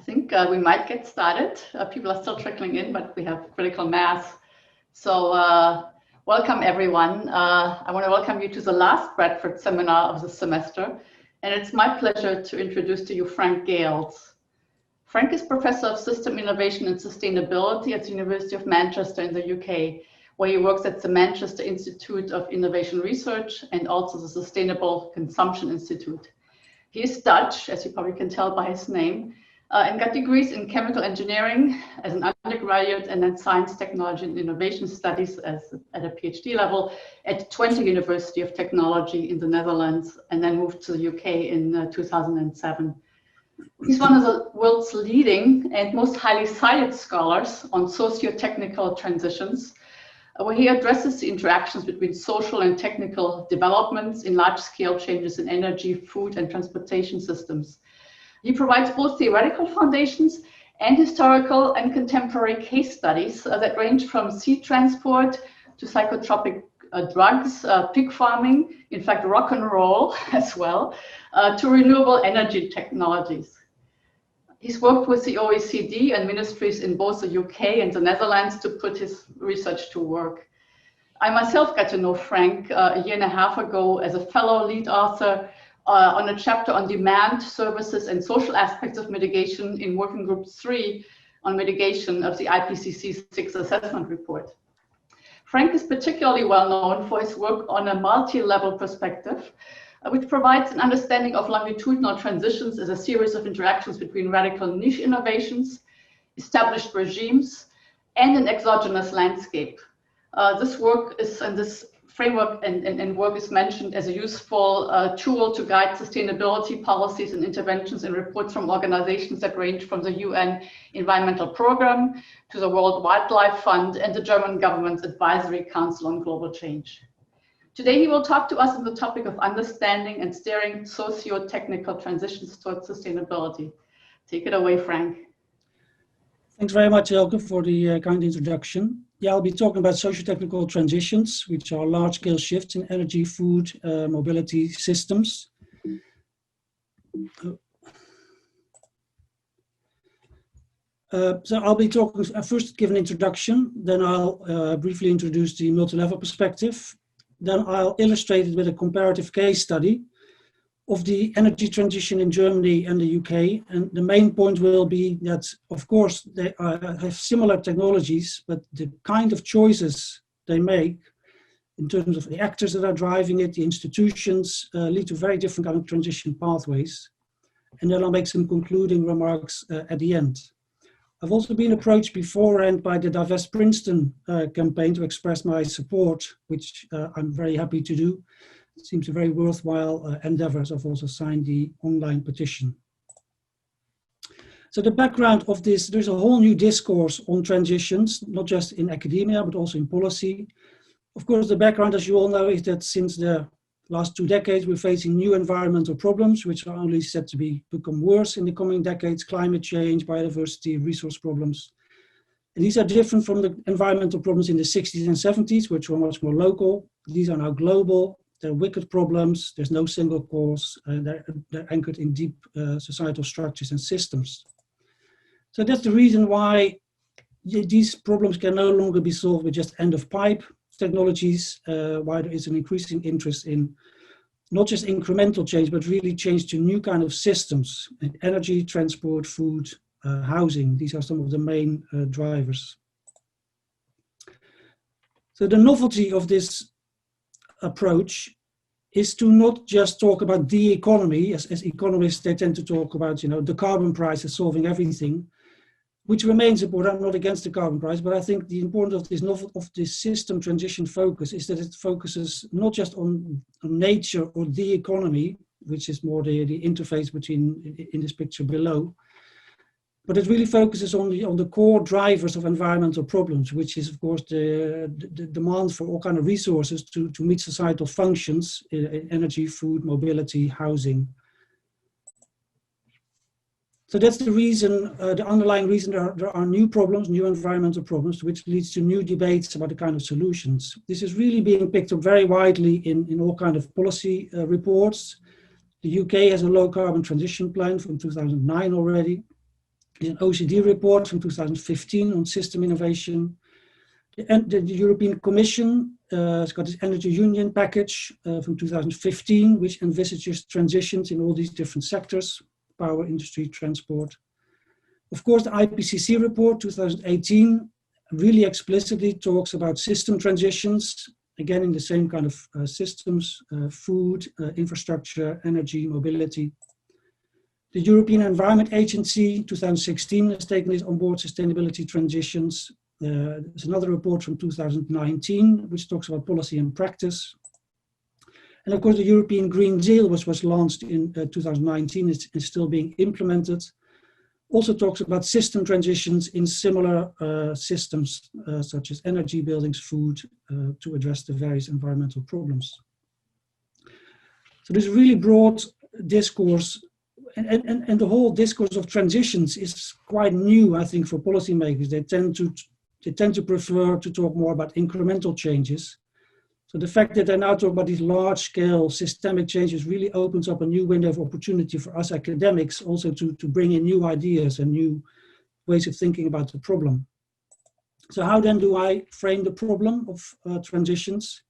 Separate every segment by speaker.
Speaker 1: think we might get started. People are still trickling in, but we have critical mass. So welcome everyone. I want to welcome you to the last Bradford seminar of the semester. And it's my pleasure to introduce to you Frank Geels. Frank is Professor of System Innovation and Sustainability at the University of Manchester in the UK, where he works at the Manchester Institute of Innovation Research and also the Sustainable Consumption Institute. He is Dutch, as you probably can tell by his name, and got degrees in chemical engineering as an undergraduate and then science, technology and innovation studies at a PhD level at Twente University of Technology in the Netherlands, and then moved to the UK in 2007. He's one of the world's leading and most highly cited scholars on socio-technical transitions, where he addresses the interactions between social and technical developments in large-scale changes in energy, food, and transportation systems. He provides both theoretical foundations and historical and contemporary case studies that range from sea transport to psychotropic drugs, pig farming, in fact, rock and roll as well, to renewable energy technologies. He's worked with the OECD and ministries in both the UK and the Netherlands to put his research to work. I myself got to know Frank a year and a half ago as a fellow lead author on a chapter on demand, services, and social aspects of mitigation in Working Group 3 on mitigation of the IPCC's 6th assessment report. Frank is particularly well known for his work on a multi-level perspective, which provides an understanding of longitudinal transitions as a series of interactions between radical niche innovations, established regimes, and an exogenous landscape. This work is, and this framework and work is mentioned as a useful tool to guide sustainability policies and interventions in reports from organizations that range from the UN Environmental Programme to the World Wildlife Fund and the German government's Advisory Council on Global Change. Today, he will talk to us on the topic of understanding and steering socio-technical transitions towards sustainability. Take it away, Frank.
Speaker 2: Thanks very much, Elke, for the kind introduction. Yeah, I'll be talking about socio-technical transitions, which are large-scale shifts in energy, food, mobility systems. So I'll be talking, first give an introduction, then I'll briefly introduce the multi-level perspective. Then I'll illustrate it with a comparative case study of the energy transition in Germany and the UK. And the main point will be that, of course, they have similar technologies, but the kind of choices they make in terms of the actors that are driving it, the institutions, lead to very different kind of transition pathways. And then I'll make some concluding remarks at the end. I've also been approached beforehand by the Divest Princeton campaign to express my support, which I'm very happy to do. It seems a very worthwhile endeavor. I've also signed the online petition. So the background of this, there's a whole new discourse on transitions, not just in academia, but also in policy. Of course, the background, as you all know, is that since the last 2 decades, we're facing new environmental problems, which are only set to become worse in the coming decades: climate change, biodiversity, resource problems. And these are different from the environmental problems in the 60s and 70s, which were much more local. These are now global. They're wicked problems. There's no single cause. They're anchored in deep societal structures and systems. So that's the reason why these problems can no longer be solved with just end-of-pipe technologies, why there is an increasing interest in not just incremental change, but really change to new kind of systems: energy, transport, food, housing. These are some of the main drivers. So the novelty of this approach is to not just talk about the economy, as economists, they tend to talk about, you know, the carbon price is solving everything, which remains important. I'm not against the carbon price, but I think the importance of this system transition focus is that it focuses not just on nature or the economy, which is more the interface between in this picture below, but it really focuses on the core drivers of environmental problems, which is, of course, the demand for all kinds of resources to meet societal functions in energy, food, mobility, housing. So that's the reason, the underlying reason there are new problems, new environmental problems, which leads to new debates about the kind of solutions. This is really being picked up very widely in all kinds of policy reports. The UK has a low carbon transition plan from 2009 already. There's an OECD report from 2015 on system innovation. The European Commission has got its Energy Union package from 2015, which envisages transitions in all these different sectors, power, industry, transport. Of course, the IPCC report 2018 really explicitly talks about system transitions, again in the same kind of systems, food, infrastructure, energy, mobility. The European Environment Agency 2016 has taken this on board, sustainability transitions. There's another report from 2019 which talks about policy and practice. And of course the European Green Deal, which was launched in 2019, is still being implemented. Also talks about system transitions in similar systems such as energy, buildings, food, to address the various environmental problems. So there's a really broad discourse, and the whole discourse of transitions is quite new, I think, for policymakers. They tend to prefer to talk more about incremental changes. So the fact that they now talk about these large-scale systemic changes really opens up a new window of opportunity for us academics also to bring in new ideas and new ways of thinking about the problem. So how then do I frame the problem of transitions?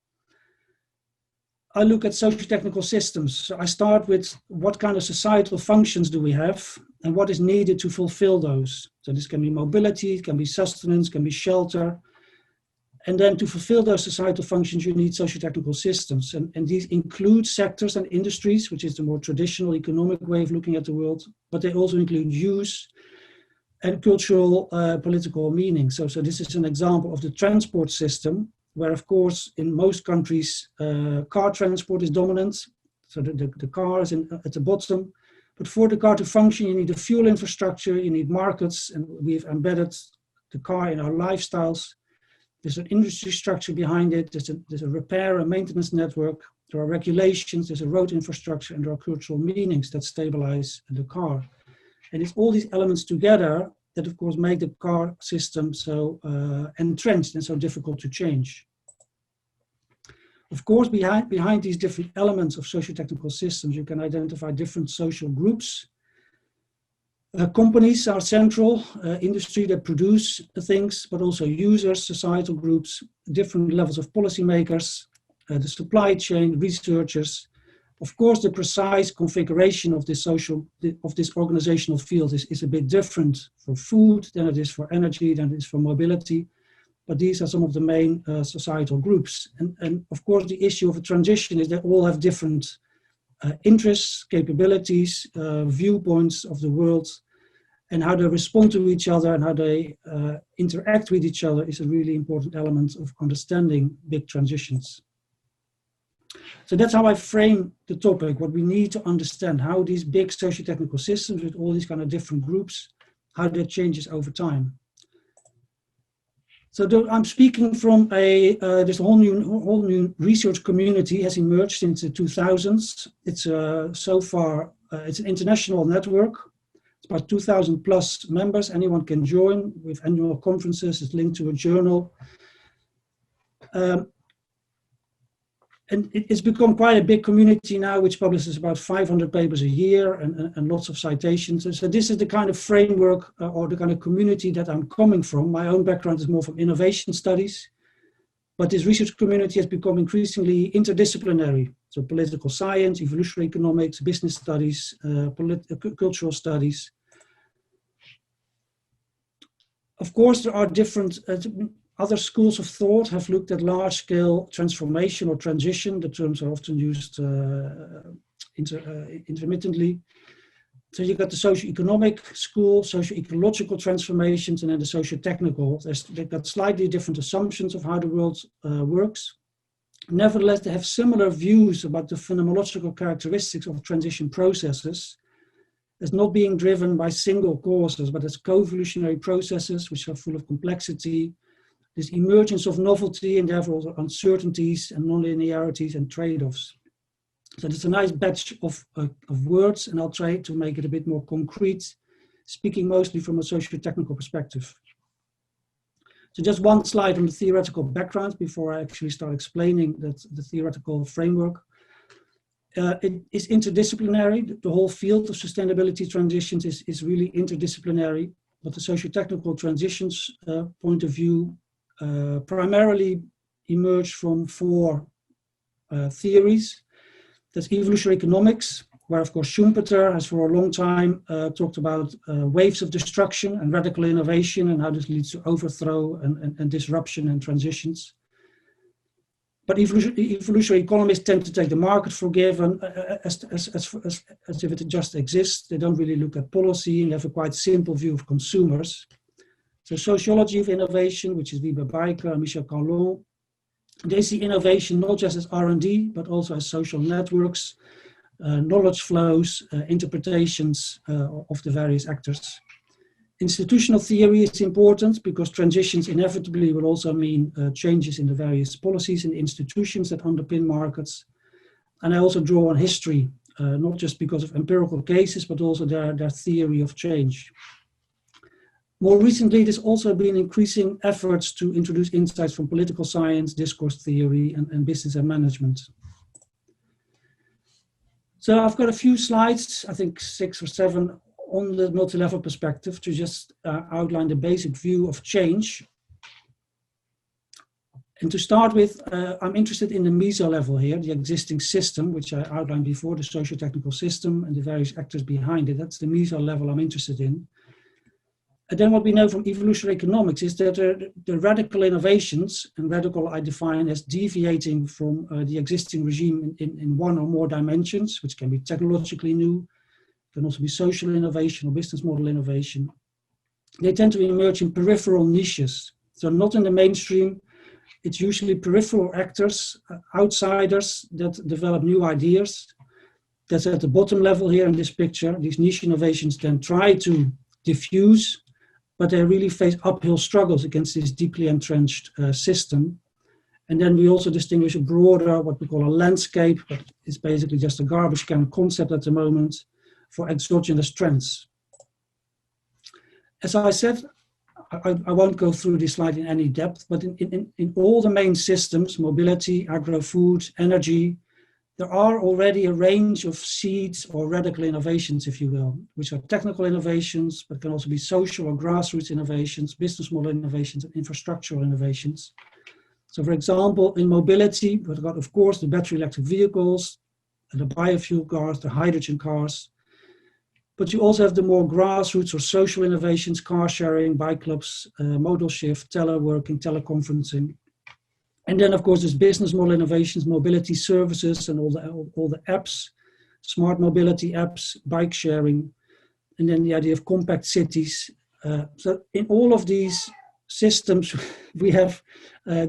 Speaker 2: I look at socio-technical systems. So I start with what kind of societal functions do we have and what is needed to fulfill those. So this can be mobility, it can be sustenance, it can be shelter. And then to fulfill those societal functions, you need socio-technical systems. And these include sectors and industries, which is the more traditional economic way of looking at the world, but they also include use and cultural, political meaning. So this is an example of the transport system, where of course in most countries, car transport is dominant. So the car is at the bottom. But for the car to function, you need a fuel infrastructure, you need markets, and we've embedded the car in our lifestyles. There's an industry structure behind it, there's a repair and maintenance network, there are regulations, there's a road infrastructure, and there are cultural meanings that stabilize the car. And it's all these elements together that of course make the car system so entrenched and so difficult to change. Of course, behind these different elements of socio-technical systems, you can identify different social groups. Companies are central, industry that produce things, but also users, societal groups, different levels of policymakers, the supply chain, researchers. Of course, the precise configuration of this organizational field is a bit different for food than it is for energy, than it is for mobility. But these are some of the main societal groups. And of course, the issue of a transition is they all have different interests, capabilities, viewpoints of the world, and how they respond to each other and how they interact with each other is a really important element of understanding big transitions. So that's how I frame the topic, what we need to understand, how these big socio-technical systems with all these kind of different groups, how that changes over time. So I'm speaking from this whole new research community has emerged since the 2000s. It's so far, it's an international network. It's about 2,000 plus members. Anyone can join with annual conferences. It's linked to a journal. And it's become quite a big community now, which publishes about 500 papers a year and lots of citations. And so this is the kind of framework or the kind of community that I'm coming from. My own background is more from innovation studies, but this research community has become increasingly interdisciplinary. So political science, evolutionary economics, business studies, cultural studies. Of course, there are different other schools of thought have looked at large-scale transformation or transition. The terms are often used intermittently. So you got the socio-economic school, socio-ecological transformations, and then the socio-technical. They've got slightly different assumptions of how the world works. Nevertheless, they have similar views about the phenomenological characteristics of transition processes as not being driven by single causes, but as co-evolutionary processes which are full of complexity, this emergence of novelty and therefore also uncertainties and non-linearities and trade-offs. So it's a nice batch of words, and I'll try to make it a bit more concrete, speaking mostly from a socio-technical perspective. So just one slide on the theoretical background before I actually start explaining the theoretical framework. It is interdisciplinary. The whole field of sustainability transitions is really interdisciplinary. but the socio-technical transitions point of view primarily emerged from four theories. That's evolutionary economics, where of course Schumpeter has for a long time talked about waves of destruction and radical innovation and how this leads to overthrow and disruption and transitions. But evolutionary economists tend to take the market for given as if it just exists. They don't really look at policy and have a quite simple view of consumers. So sociology of innovation, which is Wiebe Bijker and Michel Carlon, they see innovation not just as R&D, but also as social networks, knowledge flows, interpretations of the various actors. Institutional theory is important because transitions inevitably will also mean changes in the various policies and institutions that underpin markets. And I also draw on history, not just because of empirical cases, but also their theory of change. More recently, there's also been increasing efforts to introduce insights from political science, discourse theory, and business and management. So I've got a few slides, I think 6 or 7, on the multi-level perspective to just outline the basic view of change. And to start with, I'm interested in the meso level here, the existing system, which I outlined before, the socio-technical system and the various actors behind it. That's the meso level I'm interested in. And then what we know from evolutionary economics is that the radical innovations, and radical I define as deviating from the existing regime in one or more dimensions, which can be technologically new, can also be social innovation or business model innovation. They tend to emerge in peripheral niches. So not in the mainstream, it's usually peripheral actors, outsiders that develop new ideas. That's at the bottom level here in this picture. These niche innovations then try to diffuse, but they really face uphill struggles against this deeply entrenched system. And then we also distinguish a broader, what we call a landscape, but it's basically just a garbage can concept at the moment, for exogenous trends. As I said, I won't go through this slide in any depth, but in all the main systems, mobility, agro-food, energy, there are already a range of seeds or radical innovations, if you will, which are technical innovations, but can also be social or grassroots innovations, business model innovations, and infrastructural innovations. So for example, in mobility, we've got, of course, the battery electric vehicles, the biofuel cars, the hydrogen cars. But you also have the more grassroots or social innovations, car sharing, bike clubs, modal shift, teleworking, teleconferencing. And then, of course, there's business model innovations, mobility services, and all the apps, smart mobility apps, bike sharing, and then the idea of compact cities. So in all of these systems, we have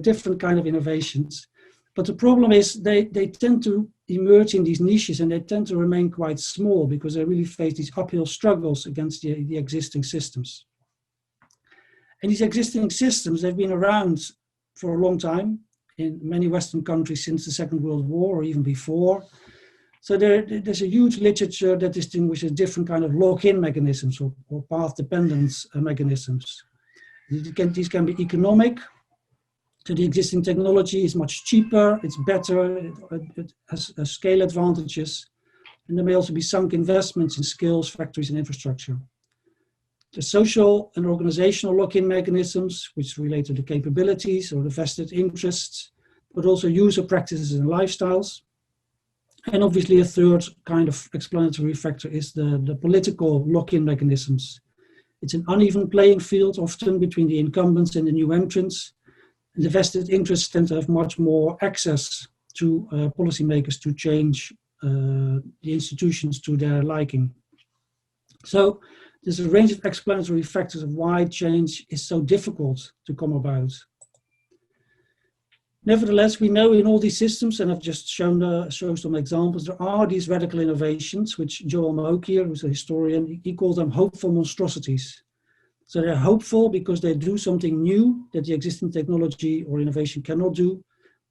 Speaker 2: different kind of innovations. But the problem is they tend to emerge in these niches and they tend to remain quite small because they really face these uphill struggles against the existing systems. And these existing systems, they've been around for a long time in many Western countries since the Second World War or even before. So there's a huge literature that distinguishes different kind of lock-in mechanisms or path dependence mechanisms. These can be economic. So the existing technology is much cheaper, it's better, it has scale advantages. And there may also be sunk investments in skills, factories, and infrastructure. The social and organizational lock-in mechanisms, which relate to the capabilities or the vested interests, but also user practices and lifestyles. And obviously a third kind of explanatory factor is the political lock-in mechanisms. It's an uneven playing field, often between the incumbents and the new entrants. And the vested interests tend to have much more access to policymakers to change the institutions to their liking. So there's a range of explanatory factors of why change is so difficult to come about. Nevertheless, we know in all these systems, and I've just shown some examples, there are these radical innovations, which Joel Moak here, who's a historian, he calls them hopeful monstrosities. So they're hopeful because they do something new that the existing technology or innovation cannot do.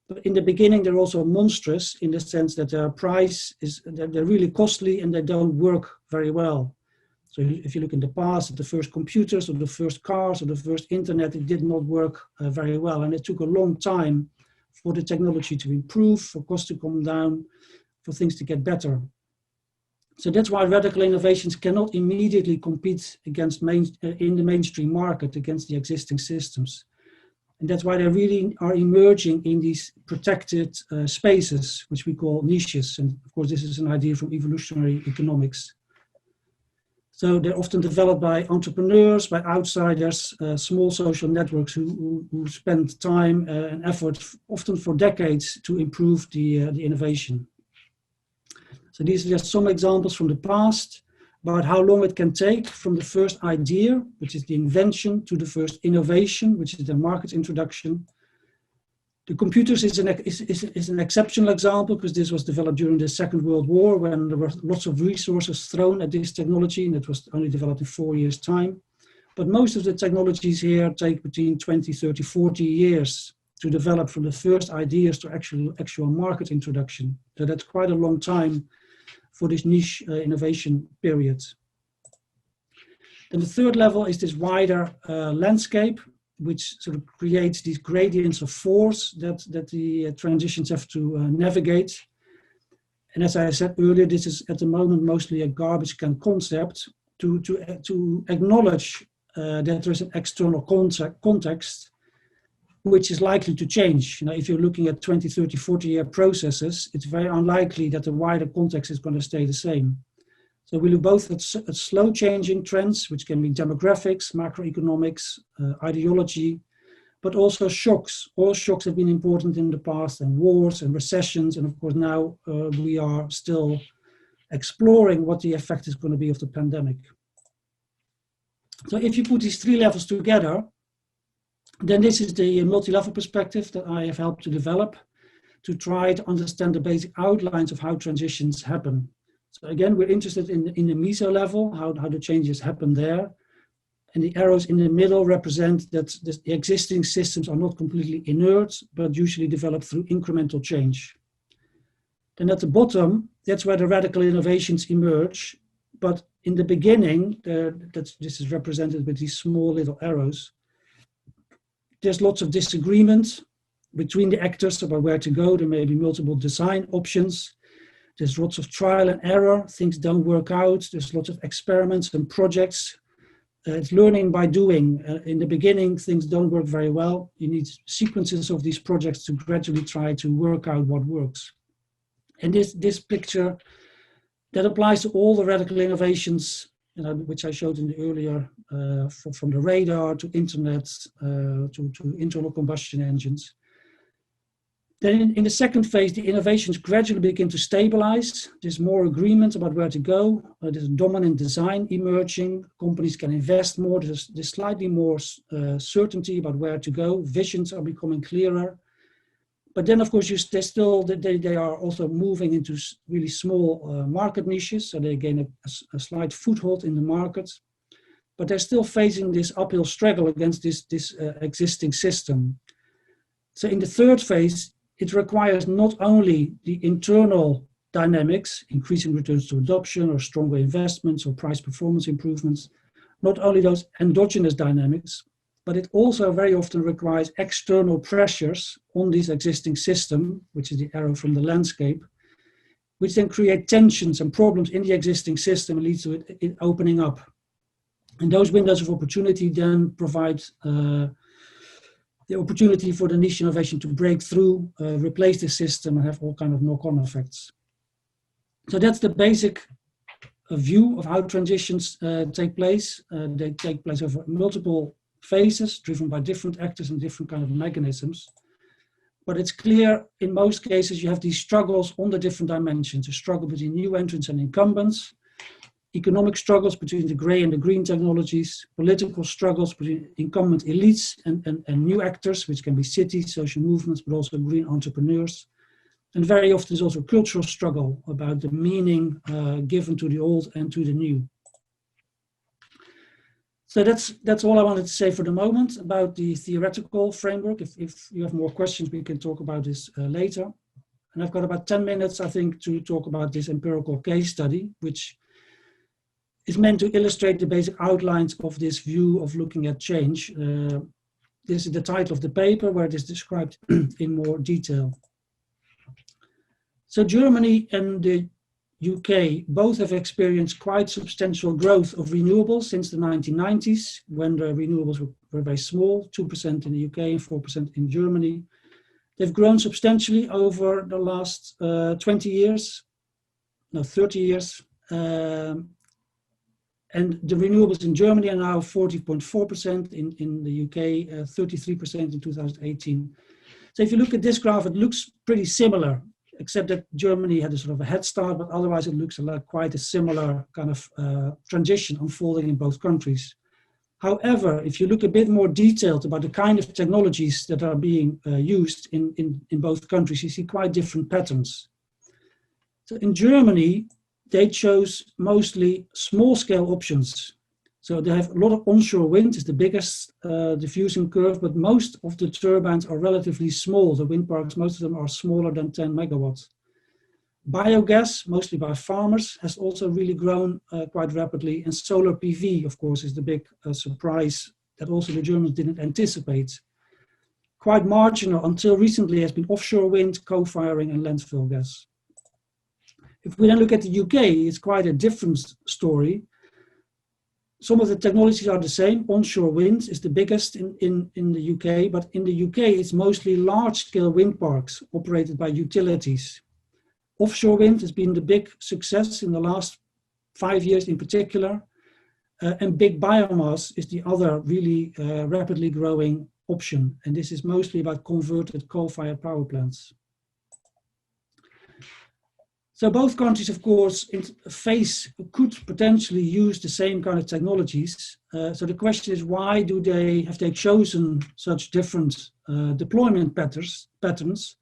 Speaker 2: But in the beginning, they're also monstrous in the sense that their price is, they're really costly and they don't work very well. So if you look in the past at the first computers or the first cars or the first internet, it did not work very well. And it took a long time for the technology to improve, for costs to come down, for things to get better. So that's why radical innovations cannot immediately compete against in the mainstream market against the existing systems. And that's why they really are emerging in these protected spaces, which we call niches. And of course, this is an idea from evolutionary economics. So they're often developed by entrepreneurs, by outsiders, small social networks who spend time and effort, often for decades, to improve the innovation. So these are just some examples from the past about how long it can take from the first idea, which is the invention, to the first innovation, which is the market introduction. The computers is an exceptional example because this was developed during the Second World War when there were lots of resources thrown at this technology, and it was only developed in 4 years' time. But most of the technologies here take between 20, 30, 40 years to develop from the first ideas to actual market introduction. So that's quite a long time for this niche innovation period. Then the third level is this wider landscape, which sort of creates these gradients of force that the transitions have to navigate. And as I said earlier, this is at the moment mostly a garbage can concept to acknowledge that there is an external context which is likely to change. You know, if you're looking at 20, 30, 40-year processes, it's very unlikely that the wider context is going to stay the same. So we look both at slow changing trends, which can be demographics, macroeconomics, ideology, but also shocks. All shocks have been important in the past, and wars and recessions. And of course, now we are still exploring what the effect is going to be of the pandemic. So if you put these three levels together, then this is the multi-level perspective that I have helped to develop to try to understand the basic outlines of how transitions happen. So again, we're interested in the meso level, how the changes happen there. And the arrows in the middle represent that the existing systems are not completely inert, but usually develop through incremental change. Then at the bottom, that's where the radical innovations emerge. But in the beginning, this is represented with these small little arrows. There's lots of disagreement between the actors about where to go. There may be multiple design options. There's lots of trial and error. Things don't work out. There's lots of experiments and projects. It's learning by doing. In the beginning, things don't work very well. You need sequences of these projects to gradually try to work out what works. And this picture, that applies to all the radical innovations, you know, which I showed in the earlier, from the radar to internet to internal combustion engines. Then in the second phase, the innovations gradually begin to stabilize. There's more agreement about where to go. There's a dominant design emerging. Companies can invest more. There's slightly more certainty about where to go. Visions are becoming clearer. But then, of course, they are also moving into really small market niches. So they gain a slight foothold in the market. But they're still facing this uphill struggle against this existing system. So in the third phase, it requires not only the internal dynamics, increasing returns to adoption or stronger investments or price performance improvements, not only those endogenous dynamics, but it also very often requires external pressures on this existing system, which is the arrow from the landscape, which then create tensions and problems in the existing system and leads to it opening up. And those windows of opportunity then provide the opportunity for the niche innovation to break through, replace the system, and have all kinds of knock-on effects. So that's the basic view of how transitions take place. They take place over multiple phases, driven by different actors and different kind of mechanisms. But it's clear in most cases you have these struggles on the different dimensions, a struggle between new entrants and incumbents, economic struggles between the gray and the green technologies, political struggles between incumbent elites and new actors, which can be cities, social movements, but also green entrepreneurs. And very often there's also a cultural struggle about the meaning given to the old and to the new. So that's all I wanted to say for the moment about the theoretical framework. If you have more questions, we can talk about this later. And I've got about 10 minutes, I think, to talk about this empirical case study, which is meant to illustrate the basic outlines of this view of looking at change. This is the title of the paper where it is described in more detail. So Germany and the UK, both have experienced quite substantial growth of renewables since the 1990s, when the renewables were very small, 2% in the UK and 4% in Germany. They've grown substantially over the last 30 years. And the renewables in Germany are now 40.4%, in the UK 33% in 2018. So if you look at this graph, it looks pretty similar, except that Germany had a sort of a head start, but otherwise it looks like quite a similar kind of transition unfolding in both countries. However, if you look a bit more detailed about the kind of technologies that are being used in both countries, you see quite different patterns. So in Germany, they chose mostly small-scale options. So they have a lot of onshore wind, is the biggest diffusion curve, but most of the turbines are relatively small. The wind parks, most of them are smaller than 10 megawatts. Biogas, mostly by farmers, has also really grown quite rapidly. And solar PV, of course, is the big surprise that also the Germans didn't anticipate. Quite marginal until recently has been offshore wind, co-firing and landfill gas. If we then look at the UK, it's quite a different story. Some of the technologies are the same. Onshore wind is the biggest in the UK, but in the UK, it's mostly large-scale wind parks operated by utilities. Offshore wind has been the big success in the last 5 years in particular, and big biomass is the other really rapidly growing option. And this is mostly about converted coal-fired power plants. So both countries, of course, could potentially use the same kind of technologies. So the question is, why have they chosen such different deployment patterns,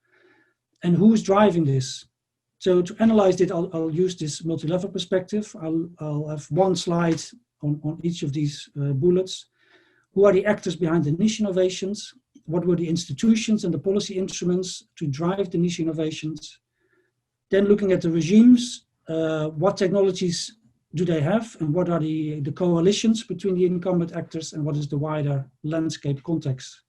Speaker 2: and who's driving this? So to analyze it, I'll use this multi-level perspective. I'll have one slide on each of these bullets. Who are the actors behind the niche innovations? What were the institutions and the policy instruments to drive the niche innovations? Then looking at the regimes, what technologies do they have, and what are the coalitions between the incumbent actors, and what is the wider landscape context?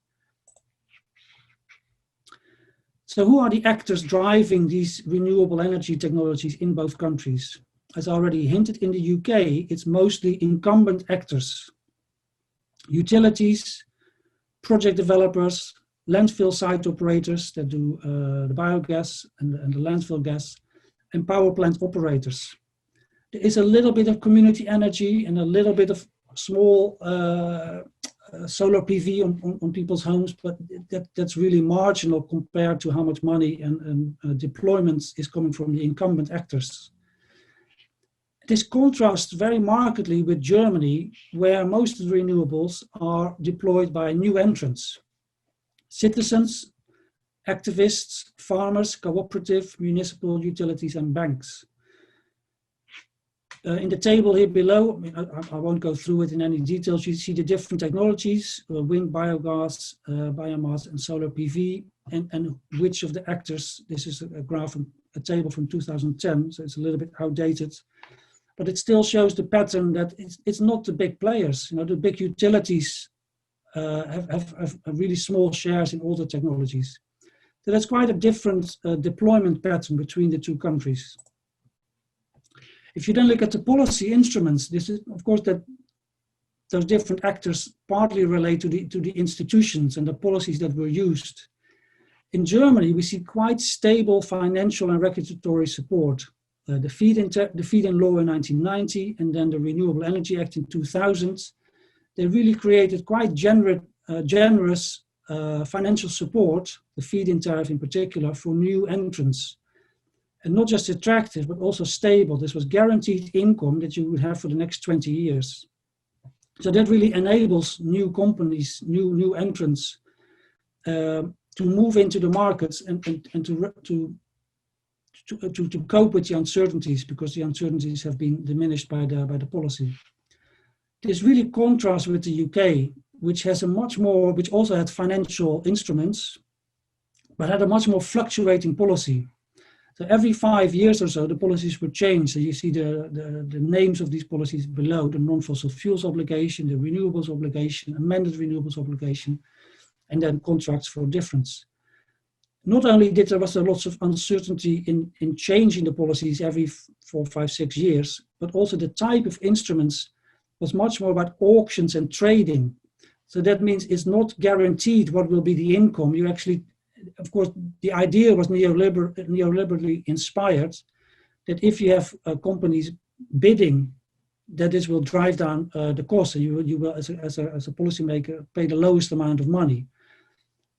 Speaker 2: So who are the actors driving these renewable energy technologies in both countries? As I already hinted, in the UK, it's mostly incumbent actors, utilities, project developers, landfill site operators that do the biogas and the landfill gas, and power plant operators. There is a little bit of community energy and a little bit of small solar PV on people's homes, but that's really marginal compared to how much money and deployments is coming from the incumbent actors. This contrasts very markedly with Germany, where most of the renewables are deployed by new entrants. Citizens, activists, farmers, cooperative, municipal utilities and banks. In the table here below, I won't go through it in any details, you see the different technologies, wind, biogas, biomass and solar PV, and which of the actors. This is a table from 2010, so it's a little bit outdated, but it still shows the pattern that it's not the big players. You know, the big utilities have really small shares in all the technologies. So that's quite a different deployment pattern between the two countries. If you then look at the policy instruments, this is, of course, that those different actors partly relate to the institutions and the policies that were used. In Germany, we see quite stable financial and regulatory support. The feed-in law in 1990 and then the Renewable Energy Act in 2000, they really created quite generous financial support, the feed-in tariff in particular, for new entrants. And not just attractive, but also stable. This was guaranteed income that you would have for the next 20 years. So that really enables new companies, new entrants to move into the markets and to cope with the uncertainties, because the uncertainties have been diminished by the policy. This really contrasts with the UK, which has which also had financial instruments, but had a much more fluctuating policy. So every 5 years or so, the policies were changed. So you see the names of these policies below: the non-fossil fuels obligation, the renewables obligation, amended renewables obligation, and then contracts for difference. not only did there was a lots of uncertainty in changing the policies every 4, 5, 6 years, but also the type of instruments was much more about auctions and trading. So that means it's not guaranteed what will be the income. You actually, of course, the idea was neoliberally inspired, that if you have companies bidding, that this will drive down the cost, and you will as a policymaker, pay the lowest amount of money.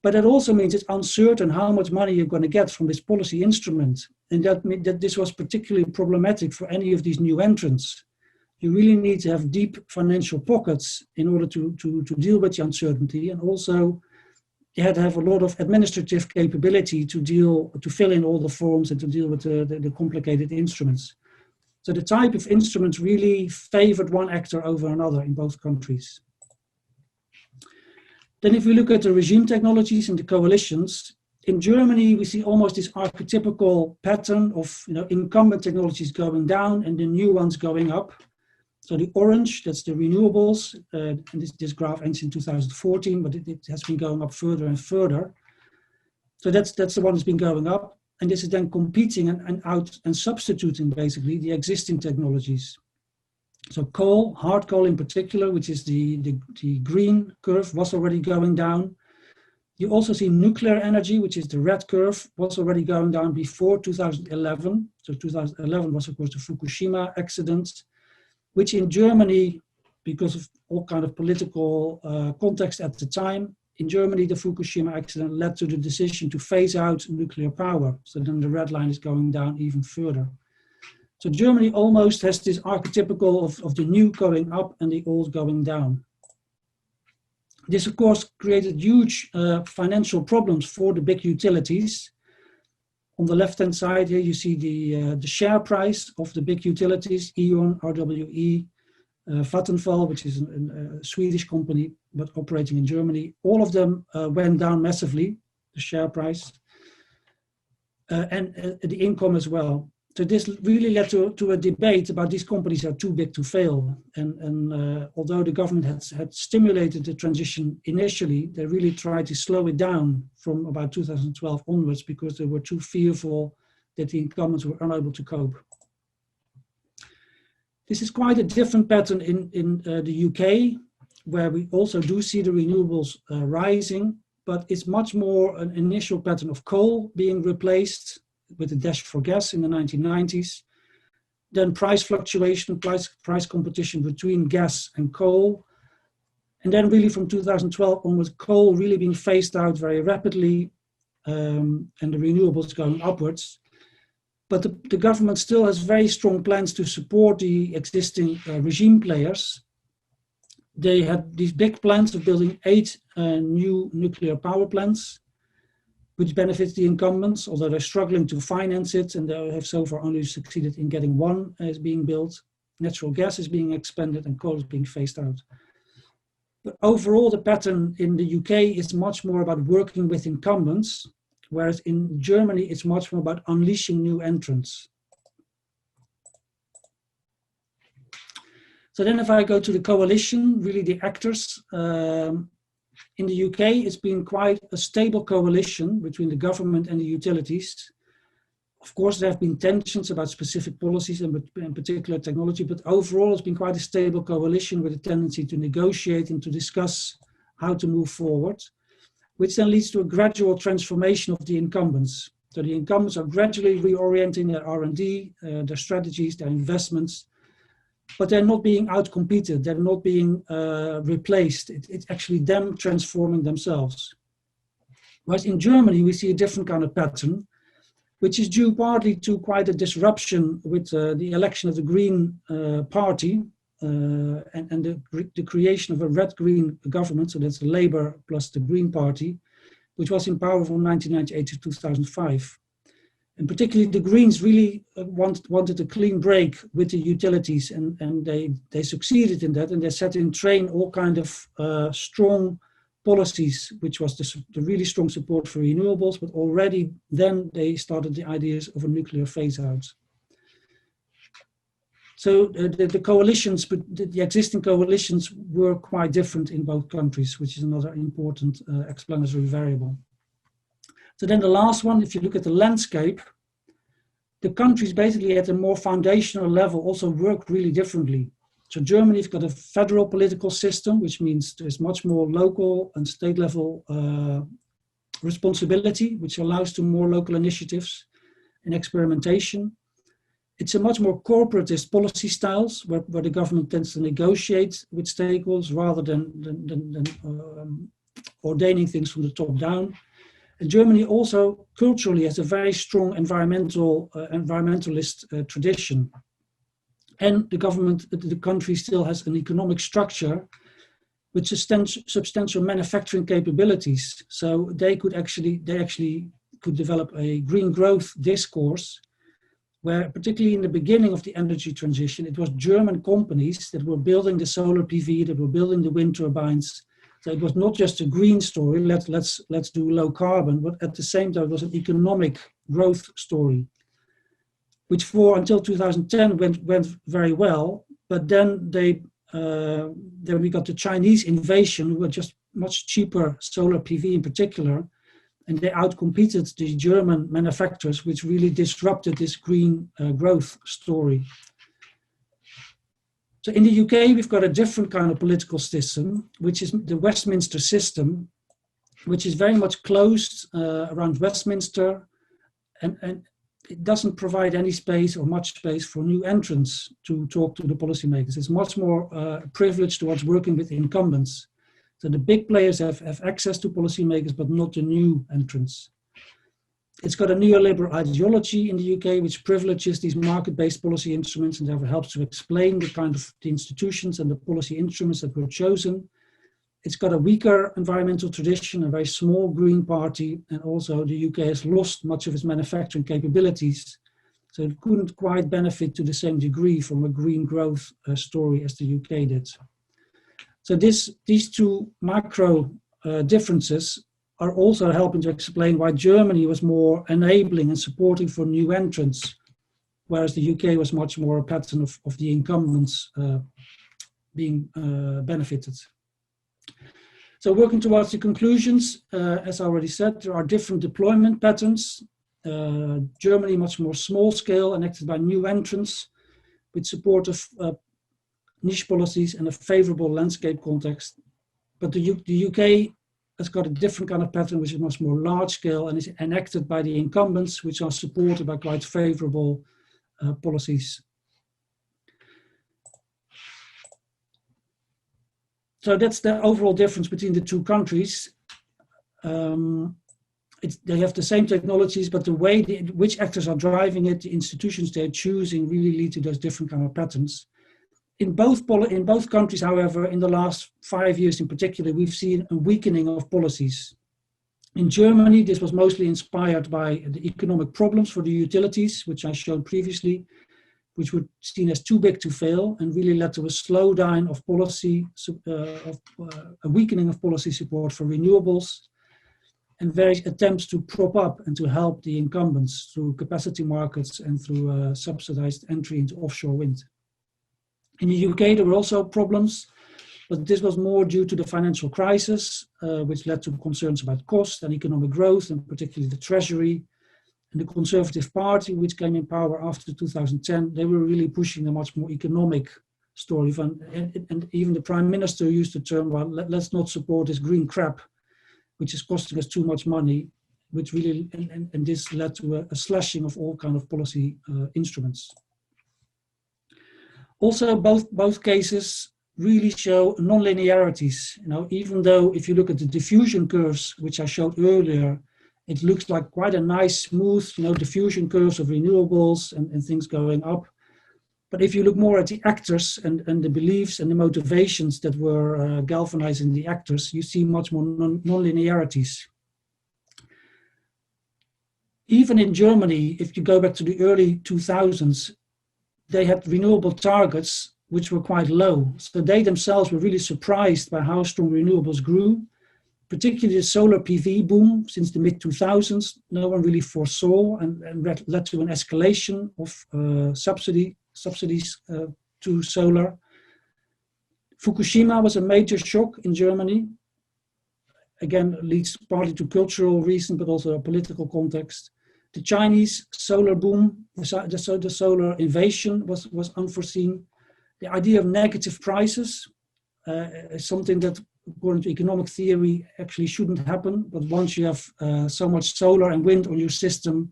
Speaker 2: But that also means it's uncertain how much money you're going to get from this policy instrument. And that meant that this was particularly problematic for any of these new entrants. You really need to have deep financial pockets in order to deal with the uncertainty. And also you had to have a lot of administrative capability to fill in all the forms and to deal with the complicated instruments. So the type of instruments really favored one actor over another in both countries. Then if we look at the regime technologies and the coalitions, in Germany, we see almost this archetypical pattern of incumbent technologies going down and the new ones going up. So the orange, that's the renewables, and this graph ends in 2014, but it has been going up further and further. So that's the one that's been going up, and this is then competing and substituting basically the existing technologies. So coal, hard coal in particular, which is the green curve, was already going down. You also see nuclear energy, which is the red curve, was already going down before 2011. So 2011 was, of course, the Fukushima accident, which in Germany, because of all kind of political context at the time, in Germany, the Fukushima accident led to the decision to phase out nuclear power. So then the red line is going down even further. So Germany almost has this archetypical of the new going up and the old going down. This, of course, created huge financial problems for the big utilities. On the left-hand side here, you see the share price of the big utilities, E.ON, RWE, Vattenfall, which is a Swedish company, but operating in Germany. All of them went down massively, the share price, and the income as well. So this really led to a debate about these companies are too big to fail. And although the government had stimulated the transition initially, they really tried to slow it down from about 2012 onwards because they were too fearful that the incumbents were unable to cope. This is quite a different pattern in the UK, where we also do see the renewables rising, but it's much more an initial pattern of coal being replaced with the dash for gas in the 1990s, then price fluctuation, price competition between gas and coal, and then really from 2012 onwards, coal really being phased out very rapidly, and the renewables going upwards. But the government still has very strong plans to support the existing regime players. They had these big plans of building 8 new nuclear power plants, which benefits the incumbents, although they're struggling to finance it, and they have so far only succeeded in getting 1 as being built. Natural gas is being expanded and coal is being phased out. But overall, the pattern in the UK is much more about working with incumbents, whereas in Germany, it's much more about unleashing new entrants. So then if I go to the coalition, really the actors, in the UK, it's been quite a stable coalition between the government and the utilities. Of course, there have been tensions about specific policies and in particular technology, but overall it's been quite a stable coalition with a tendency to negotiate and to discuss how to move forward, which then leads to a gradual transformation of the incumbents. So the incumbents are gradually reorienting their R&D, their strategies, their investments, but they're not being outcompeted, they're not being replaced. It's actually them transforming themselves. Whereas in Germany, we see a different kind of pattern, which is due partly to quite a disruption with the election of the Green Party and the creation of a red-green government, so that's Labour plus the Green Party, which was in power from 1998 to 2005. And particularly the Greens really wanted a clean break with the utilities, and they succeeded in that, and they set in train all kind of strong policies, which was the really strong support for renewables, but already then they started the ideas of a nuclear phase out. So the coalitions, but the existing coalitions were quite different in both countries, which is another important explanatory variable. So then the last one, if you look at the landscape, the countries basically at a more foundational level also work really differently. So Germany's got a federal political system, which means there's much more local and state level responsibility, which allows to more local initiatives and experimentation. It's a much more corporatist policy styles where the government tends to negotiate with stakeholders rather than ordaining things from the top down. And Germany also culturally has a very strong environmentalist tradition. And the country still has an economic structure with substantial manufacturing capabilities. So they actually could develop a green growth discourse where, particularly in the beginning of the energy transition, it was German companies that were building the solar PV, that were building the wind turbines. So it was not just a green story, let's do low carbon, but at the same time it was an economic growth story, which until 2010 went very well. But then then we got the Chinese invasion, who were just much cheaper solar PV in particular, and they outcompeted the German manufacturers, which really disrupted this green growth story. So in the UK, we've got a different kind of political system, which is the Westminster system, which is very much closed around Westminster, and it doesn't provide any space or much space for new entrants to talk to the policymakers. It's much more privileged towards working with incumbents. So the big players have access to policymakers, but not the new entrants. It's got a neoliberal ideology in the UK, which privileges these market-based policy instruments and therefore helps to explain the kind of the institutions and the policy instruments that were chosen. It's got a weaker environmental tradition, a very small Green Party, and also the UK has lost much of its manufacturing capabilities. So it couldn't quite benefit to the same degree from a green growth story as the UK did. So these two macro differences are also helping to explain why Germany was more enabling and supporting for new entrants, whereas the UK was much more a pattern of the incumbents being benefited. So working towards the conclusions, as I already said, there are different deployment patterns. Germany much more small scale, enacted by new entrants, with support of niche policies and a favorable landscape context. But the UK has got a different kind of pattern, which is much more large scale and is enacted by the incumbents, which are supported by quite favorable policies. So that's the overall difference between the two countries. They have the same technologies, but the way which actors are driving it, the institutions they're choosing, really lead to those different kind of patterns. In both countries, however, in the last 5 years in particular, we've seen a weakening of policies. In Germany, this was mostly inspired by the economic problems for the utilities, which I showed previously, which were seen as too big to fail and really led to a slowdown of policy, a weakening of policy support for renewables, and various attempts to prop up and to help the incumbents through capacity markets and through subsidized entry into offshore wind. In the UK, there were also problems, but this was more due to the financial crisis, which led to concerns about cost and economic growth, and particularly the Treasury. And the Conservative Party, which came in power after 2010, they were really pushing a much more economic story. And even the Prime Minister used the term, well, let's not support this green crap, which is costing us too much money, which really, and this led to a slashing of all kind of policy instruments. Also, both cases really show non-linearities. Even though if you look at the diffusion curves, which I showed earlier, it looks like quite a nice, smooth, diffusion curves of renewables and things going up. But if you look more at the actors and the beliefs and the motivations that were galvanizing the actors, you see much more non-linearities. Even in Germany, if you go back to the early 2000s, they had renewable targets which were quite low. So they themselves were really surprised by how strong renewables grew, particularly the solar PV boom since the mid-2000s. No one really foresaw and led to an escalation of subsidies to solar. Fukushima was a major shock in Germany. again, leads partly to cultural reasons, but also a political context. The Chinese solar boom, the solar invasion was unforeseen. The idea of negative prices is something that, according to economic theory, actually shouldn't happen. But once you have so much solar and wind on your system,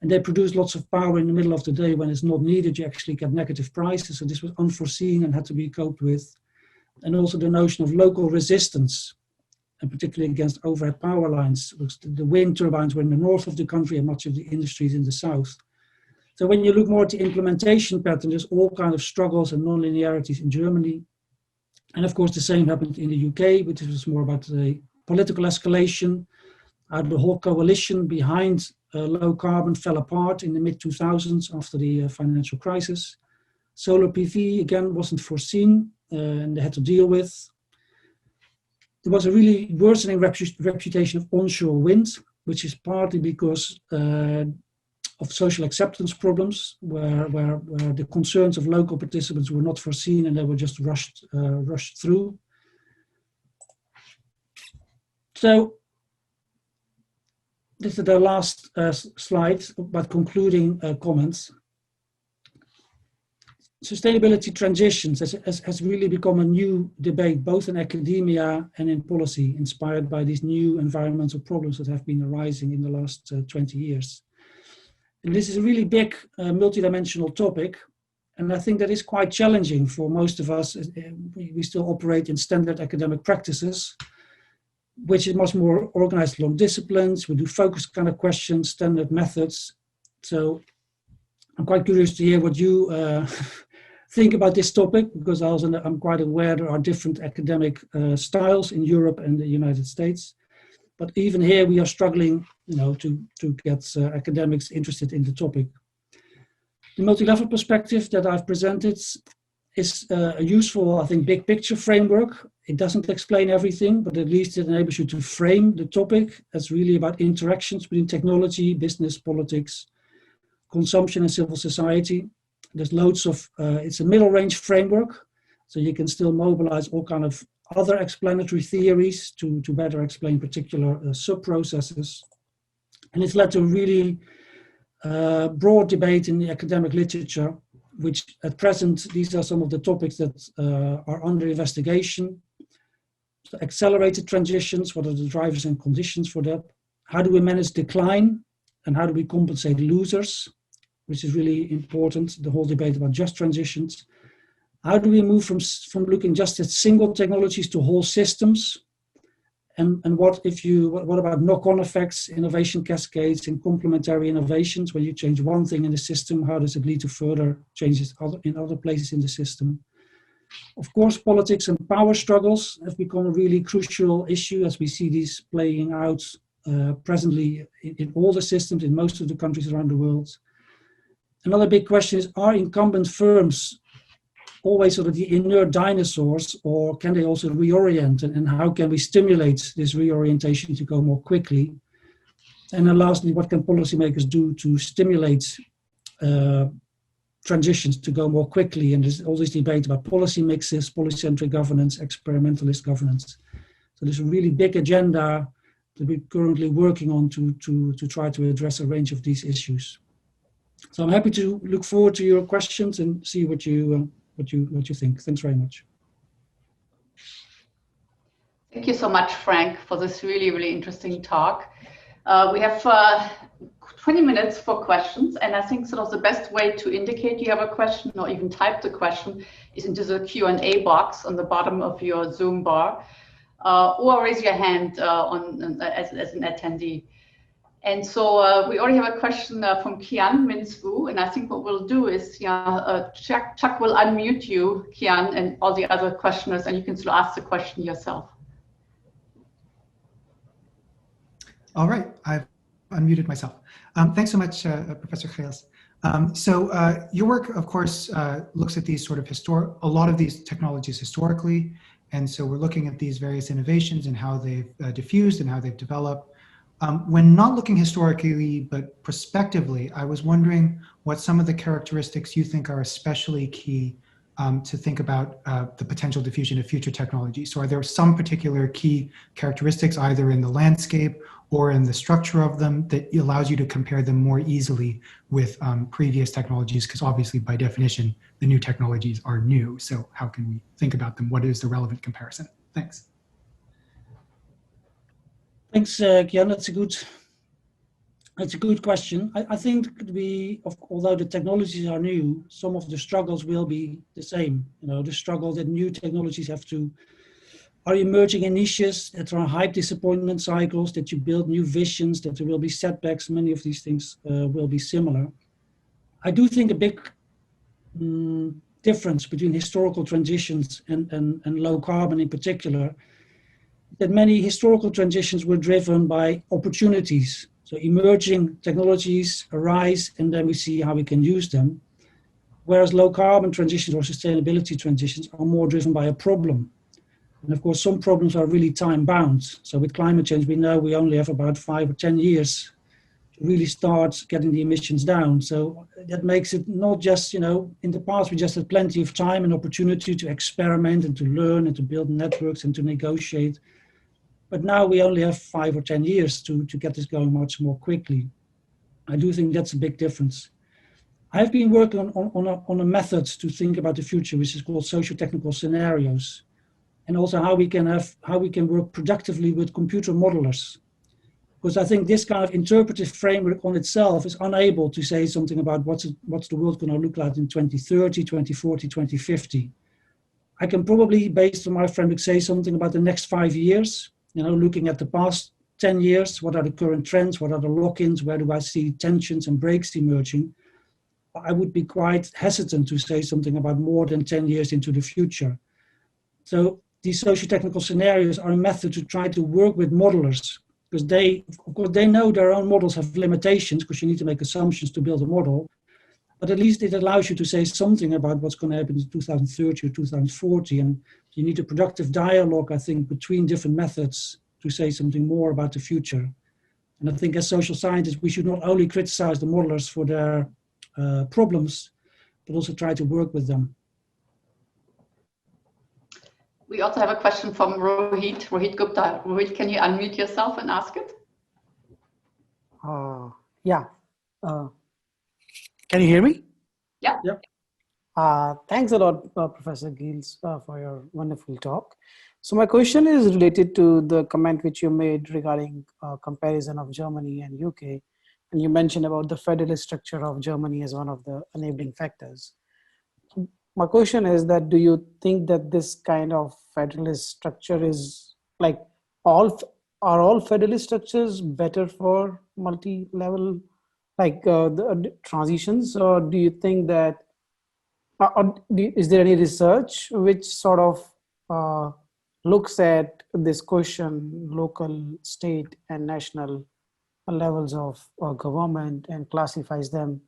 Speaker 2: and they produce lots of power in the middle of the day when it's not needed, you actually get negative prices. So this was unforeseen and had to be coped with. And also the notion of local resistance, and particularly against overhead power lines. The wind turbines were in the north of the country and much of the industries in the south. So when you look more at the implementation pattern, there's all kinds of struggles and non-linearities in Germany. And of course, the same happened in the UK, which was more about the political escalation. The whole coalition behind low carbon fell apart in the mid-2000s after the financial crisis. Solar PV, again, wasn't foreseen, and they had to deal with. There was a really worsening reputation of onshore wind, which is partly because of social acceptance problems, where the concerns of local participants were not foreseen and they were just rushed through. So this is the last slide about concluding comments. Sustainability transitions has really become a new debate, both in academia and in policy, inspired by these new environmental problems that have been arising in the last 20 years. And this is a really big multidimensional topic, and I think that is quite challenging for most of us. We still operate in standard academic practices, which is much more organized along disciplines. We do focus kind of questions, standard methods. So I'm quite curious to hear what you think about this topic, because I'm quite aware there are different academic styles in Europe and the United States. But even here we are struggling, to get academics interested in the topic. The multi-level perspective that I've presented is a useful, I think, big picture framework. It doesn't explain everything, but at least it enables you to frame the topic as really about interactions between technology, business, politics, consumption and civil society. There's loads of, it's a middle range framework, so you can still mobilize all kind of other explanatory theories to better explain particular sub-processes. And it's led to a really broad debate in the academic literature, which at present, these are some of the topics that are under investigation. So accelerated transitions, what are the drivers and conditions for that? How do we manage decline? And how do we compensate losers? Which is really important, the whole debate about just transitions. How do we move from looking just at single technologies to whole systems? And what about knock-on effects, innovation cascades, and complementary innovations? When you change one thing in the system, how does it lead to further changes in other places in the system? Of course, politics and power struggles have become a really crucial issue as we see these playing out presently in all the systems in most of the countries around the world. Another big question is, are incumbent firms always sort of the inert dinosaurs, or can they also reorient, and how can we stimulate this reorientation to go more quickly? And then lastly, what can policymakers do to stimulate transitions to go more quickly? And there's all this debate about policy mixes, polycentric governance, experimentalist governance. So there's a really big agenda that we're currently working on to try to address a range of these issues. So I'm happy to look forward to your questions and see what you think. Thanks very much.
Speaker 1: Thank you so much, Frank, for this really, really interesting talk. We have 20 minutes for questions, and I think sort of the best way to indicate you have a question or even type the question is into the Q&A box on the bottom of your Zoom bar, or raise your hand as an attendee. And so we already have a question from Kian Minswu, and I think what we'll do is Chuck will unmute you, Kian, and all the other questioners, and you can sort of ask the question yourself. All
Speaker 3: right, I've unmuted myself. Thanks so much, Professor Geels. So your work, of course, looks at these sort of a lot of these technologies historically, and so we're looking at these various innovations and how they've diffused and how they've developed. When not looking historically, but prospectively, I was wondering what some of the characteristics you think are especially key to think about the potential diffusion of future technologies? So are there some particular key characteristics either in the landscape or in the structure of them that allows you to compare them more easily with previous technologies? Because obviously by definition, the new technologies are new. So how can we think about them? What is the relevant comparison? Thanks.
Speaker 2: Thanks, Kian. That's a good question. I think although the technologies are new, some of the struggles will be the same. You know, the struggle that new technologies are emerging in niches, that there are hype disappointment cycles, that you build new visions, that there will be setbacks. Many of these things will be similar. I do think a big difference between historical transitions and low carbon in particular, that many historical transitions were driven by opportunities. So emerging technologies arise and then we see how we can use them. Whereas low carbon transitions or sustainability transitions are more driven by a problem. And of course, some problems are really time bound. So with climate change, we know we only have about 5 or 10 years to really start getting the emissions down. So that makes it not just, you know, in the past, we just had plenty of time and opportunity to experiment and to learn and to build networks and to negotiate. But now we only have 5 or 10 years to get this going much more quickly. I do think that's a big difference. I've been working on a method to think about the future, which is called socio-technical scenarios, and also how we can work productively with computer modelers. Because I think this kind of interpretive framework on itself is unable to say something about what's the world going to look like in 2030, 2040, 2050. I can probably, based on my framework, say something about the next 5 years. You know, looking at the past 10 years, what are the current trends? What are the lock-ins? Where do I see tensions and breaks emerging? I would be quite hesitant to say something about more than 10 years into the future. So these socio-technical scenarios are a method to try to work with modelers, because of course, they know their own models have limitations because you need to make assumptions to build a model. But at least it allows you to say something about what's going to happen in 2030 or 2040. And you need a productive dialogue, I think, between different methods to say something more about the future. And I think as social scientists, we should not only criticize the modelers for their problems, but also try to work with them.
Speaker 1: We also have a question from Rohit Gupta. Rohit, can you unmute yourself and ask it?
Speaker 4: Yeah. Can you hear me?
Speaker 1: Yeah.
Speaker 2: Yep.
Speaker 4: Thanks a lot, Professor Geels, for your wonderful talk. So my question is related to the comment which you made regarding comparison of Germany and UK. And you mentioned about the federalist structure of Germany as one of the enabling factors. My question is that, do you think that this kind of federalist structure is like are all federalist structures better for multi-level, like the transitions, or do you think that, is there any research which sort of looks at this question, local, state, and national levels of government and classifies them,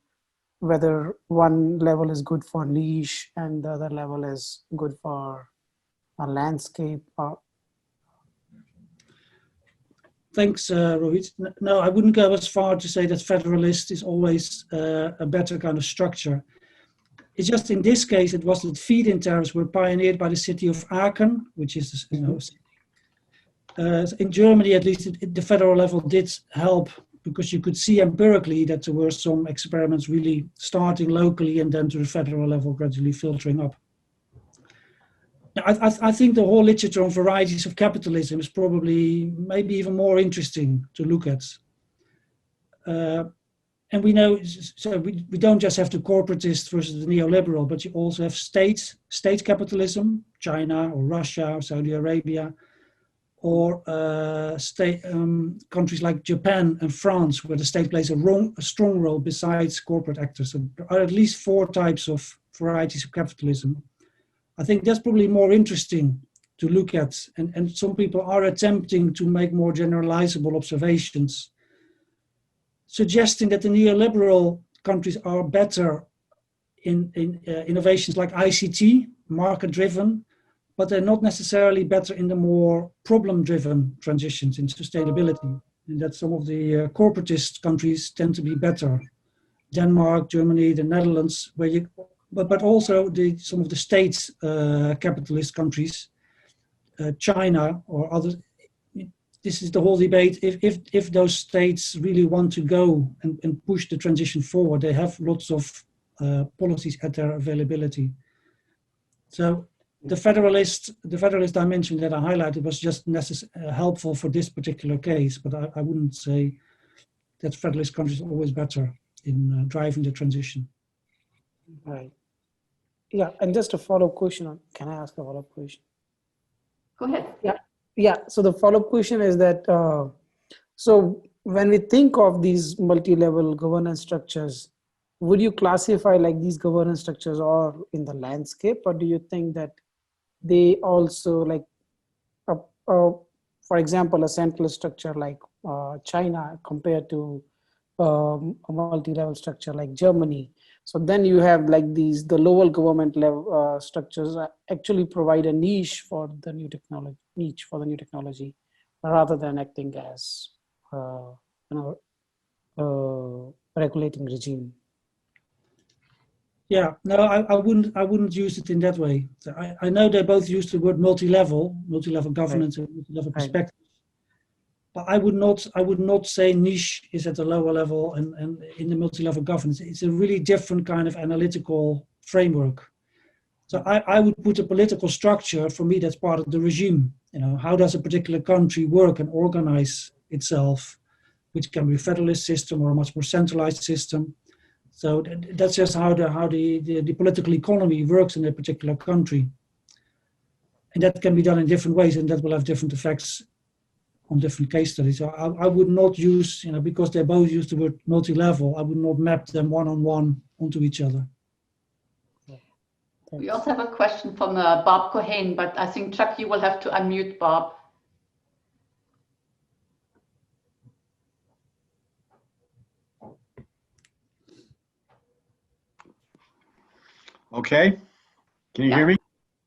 Speaker 4: whether one level is good for niche and the other level is good for a landscape?
Speaker 2: Thanks, Rohit. No, I wouldn't go as far to say that federalist is always a better kind of structure. It's just in this case, it was that feed-in tariffs were pioneered by the city of Aachen, which is, you know, in Germany, at least the federal level did help, because you could see empirically that there were some experiments really starting locally and then to the federal level gradually filtering up. I think the whole literature on varieties of capitalism is probably maybe even more interesting to look at. And we know, so we don't just have the corporatist versus the neoliberal, but you also have state capitalism, China or Russia or Saudi Arabia, or countries like Japan and France, where the state plays a strong role besides corporate actors. So there are at least 4 types of varieties of capitalism. I think that's probably more interesting to look at. And some people are attempting to make more generalizable observations, suggesting that the neoliberal countries are better in innovations like ICT, market-driven, but they're not necessarily better in the more problem-driven transitions in sustainability. And that some of the corporatist countries tend to be better. Denmark, Germany, the Netherlands, where but also some of the state capitalist countries, China or others. This is the whole debate. If those states really want to go and push the transition forward, they have lots of policies at their availability. So the federalist dimension that I highlighted was just helpful for this particular case, but I wouldn't say that federalist countries are always better in driving the transition.
Speaker 4: Right. Yeah, and just a follow-up question. Can I ask a follow-up question?
Speaker 1: Go ahead.
Speaker 4: Yeah. So the follow-up question is that, so when we think of these multi-level governance structures, would you classify like these governance structures are in the landscape, or do you think that they also like, for example, a central structure like China compared to a multi-level structure like Germany? So then you have like the lower government level structures actually provide a niche for the new technology, rather than acting as regulating regime.
Speaker 2: Yeah, no, I wouldn't use it in that way. So I know they both use the word multi-level governance, right, and multi-level perspective. But I would not say niche is at a lower level and in the multi-level governance. It's a really different kind of analytical framework. So I would put a political structure, for me, that's part of the regime. How does a particular country work and organize itself, which can be a federalist system or a much more centralized system. So that's just how the political economy works in a particular country. And that can be done in different ways, and that will have different effects on different case studies. So I would not use, because they both use the word multi-level, I would not map them one-on-one onto each other.
Speaker 1: We also have a question from Bob Cohen, but I think, Chuck, you will have to unmute Bob.
Speaker 5: Okay, can you hear me?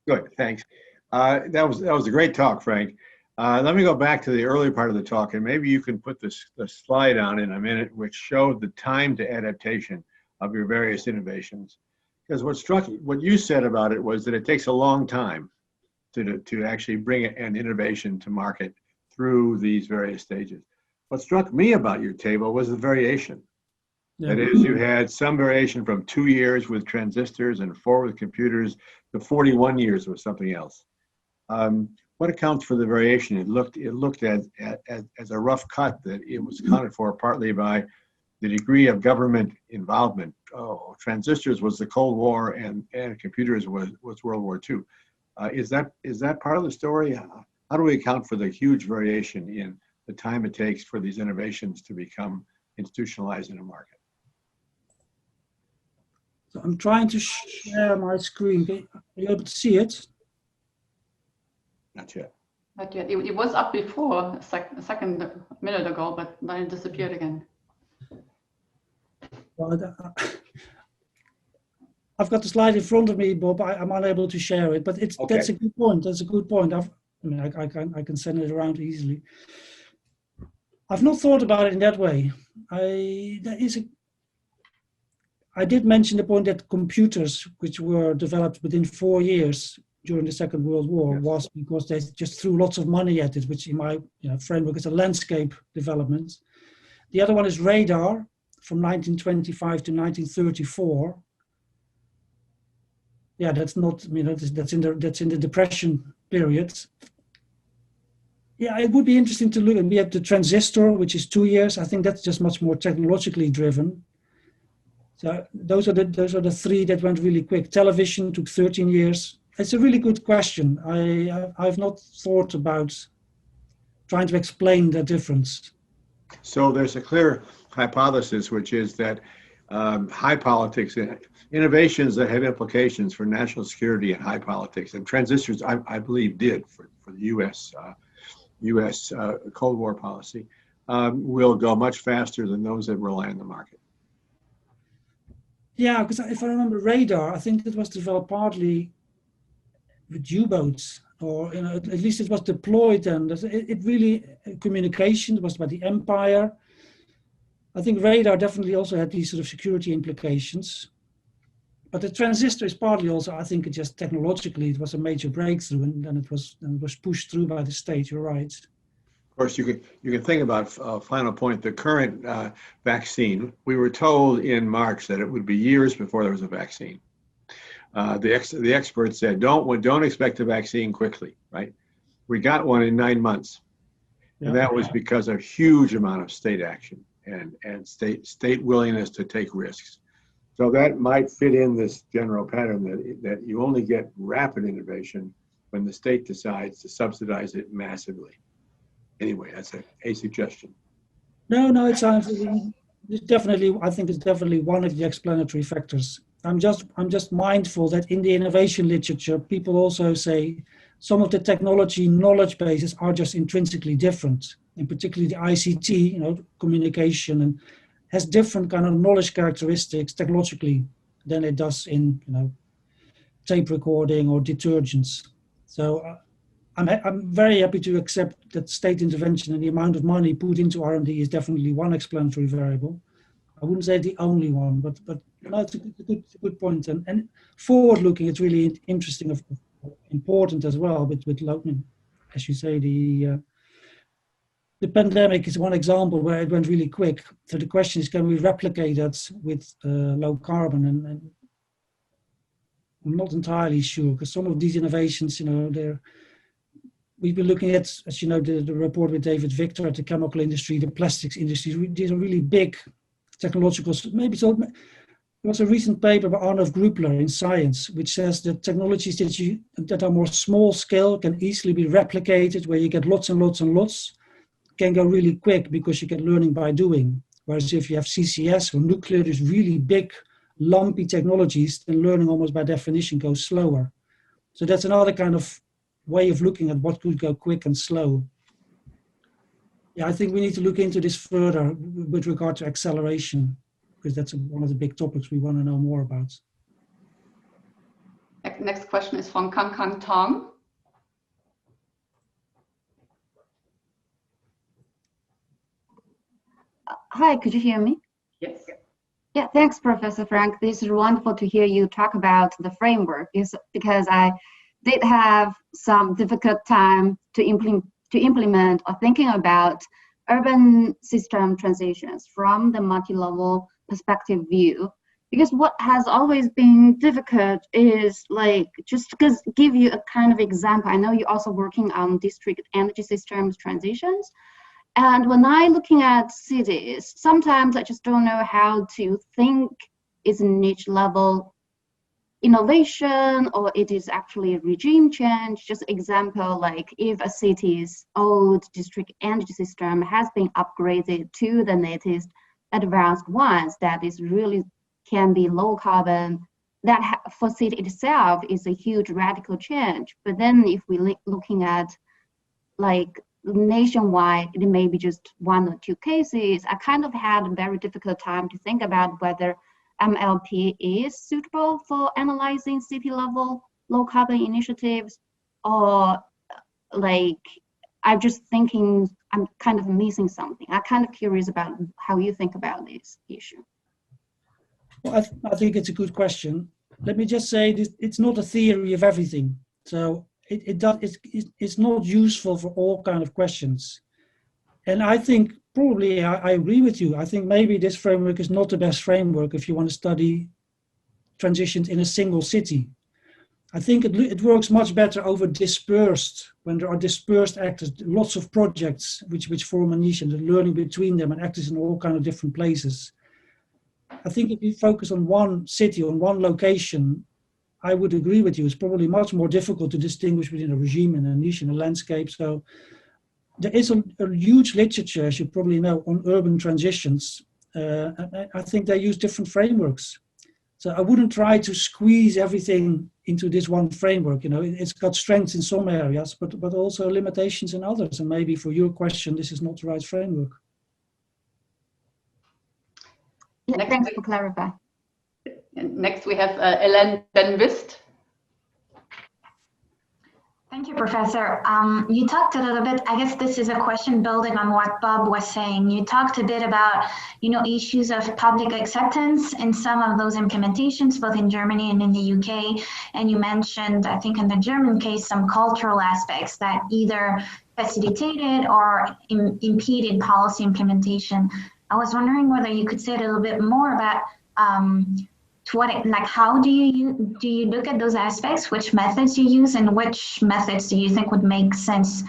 Speaker 5: Good, thanks. That was a great talk, Frank. Let me go back to the earlier part of the talk, and maybe you can put the slide on in a minute, which showed the time to adaptation of your various innovations. Because what you said about it was that it takes a long time to actually bring an innovation to market through these various stages. What struck me about your table was the variation. That is, you had some variation from 2 years with transistors and 4 with computers to 41 years with something else. What accounts for the variation? It looked as a rough cut that it was accounted for partly by the degree of government involvement. Transistors was the Cold War, and computers was World War II. Is that part of the story? How do we account for the huge variation in the time it takes for these innovations to become institutionalized in a market?
Speaker 2: So I'm trying to share my screen. Are you able to see it?
Speaker 5: Not yet.
Speaker 1: Not yet. It was up before a second minute ago, but then it disappeared again.
Speaker 2: Well, I've got the slide in front of me, Bob. I'm unable to share it, but
Speaker 5: Okay.
Speaker 2: That's a good point. That's a good point. I can send it around easily. I've not thought about it in that way. I did mention the point that computers, which were developed within 4 years during the Second World War, yes, was because they just threw lots of money at it, which in my framework is a landscape development. The other one is radar from 1925 to 1934. Yeah, that's not, that's in the Depression period. Yeah, it would be interesting to look, and we have the transistor, which is 2 years. I think that's just much more technologically driven. So those are the 3 that went really quick. Television took 13 years. It's a really good question. I've not thought about trying to explain the difference.
Speaker 5: So there's a clear hypothesis, which is that high politics, innovations that have implications for national security and high politics, and transistors, I believe, did for the U.S. Cold War policy, will go much faster than those that rely on the market.
Speaker 2: Yeah, because if I remember radar, I think it was developed partly with U-boats, or at least it was deployed, and it really, communication was by the empire. I think radar definitely also had these sort of security implications. But the transistor is partly also, I think, it just technologically it was a major breakthrough, and then it was pushed through by the state. You're right.
Speaker 5: Of course, you can think about final point. The current vaccine. We were told in March that it would be years before there was a vaccine. The experts said don't expect a vaccine quickly. Right? We got one in 9 months, and that was because of huge amount of state action and state willingness to take risks. So that might fit in this general pattern that you only get rapid innovation when the state decides to subsidize it massively. Anyway, that's a suggestion.
Speaker 2: No, it's definitely. I think it's definitely one of the explanatory factors. I'm just mindful that in the innovation literature, people also say some of the technology knowledge bases are just intrinsically different. In particular, the ICT, communication, and has different kind of knowledge characteristics technologically than it does in tape recording or detergents. So I'm very happy to accept that state intervention and the amount of money put into R&D is definitely one explanatory variable. I wouldn't say the only one, but no, it's a good point. And forward-looking, it's really interesting, important as well. With as you say, the pandemic is one example where it went really quick. So the question is, can we replicate that with low carbon? And I'm not entirely sure, because some of these innovations, we've been looking at, as you know, the report with David Victor at the chemical industry, the plastics industry. These are really big technological. Maybe so. There was a recent paper by Arnav Grupler in Science, which says that technologies that are more small scale can easily be replicated, where you get lots and lots and lots. Can go really quick because you get learning by doing. Whereas if you have CCS or nuclear, these really big, lumpy technologies, then learning almost by definition goes slower. So that's another kind of way of looking at what could go quick and slow. Yeah, I think we need to look into this further with regard to acceleration, because that's one of the big topics we want to know more about.
Speaker 1: Next question is from Kang Tong.
Speaker 6: Hi, could you hear me?
Speaker 1: Yes.
Speaker 6: Yeah, thanks, Professor Frank. This is wonderful to hear you talk about the framework, because I did have some difficult time to implement or thinking about urban system transitions from the multi-level perspective view. Because what has always been difficult is just to give you a kind of example. I know you're also working on district energy systems transitions. And when I'm looking at cities, sometimes I just don't know how to think is a niche level innovation or it is actually a regime change. Just example, like if a city's old district energy system has been upgraded to the latest advanced ones that is really can be low carbon, that for city itself is a huge radical change. But then if we looking at nationwide, it may be just one or two cases. I kind of had a very difficult time to think about whether MLP is suitable for analyzing city level low carbon initiatives, or I'm just thinking I'm kind of missing something. I'm kind of curious about how you think about this issue.
Speaker 2: Well, I think it's a good question. Let me just say this, it's not a theory of everything. So it's not useful for all kind of questions. And I think probably I agree with you. I think maybe this framework is not the best framework if you want to study transitions in a single city. I think it works much better over dispersed, when there are dispersed actors, lots of projects which form a niche and the learning between them and actors in all kind of different places. I think if you focus on one city, on one location, I would agree with you. It's probably much more difficult to distinguish between a regime and a niche and a landscape. So there is a huge literature, as you probably know, on urban transitions. I think they use different frameworks. So I wouldn't try to squeeze everything into this one framework. It's got strengths in some areas, but also limitations in others. And maybe for your question, this is not the right framework.
Speaker 6: Yeah, thanks for clarifying.
Speaker 1: Next, we have Ellen Benvist.
Speaker 7: Thank you, Professor. You talked a little bit, I guess this is a question building on what Bob was saying. You talked a bit about, issues of public acceptance in some of those implementations, both in Germany and in the UK. And you mentioned, I think in the German case, some cultural aspects that either facilitated or impeded policy implementation. I was wondering whether you could say a little bit more about how do you look at those aspects, which methods you use, and which methods do you think would make sense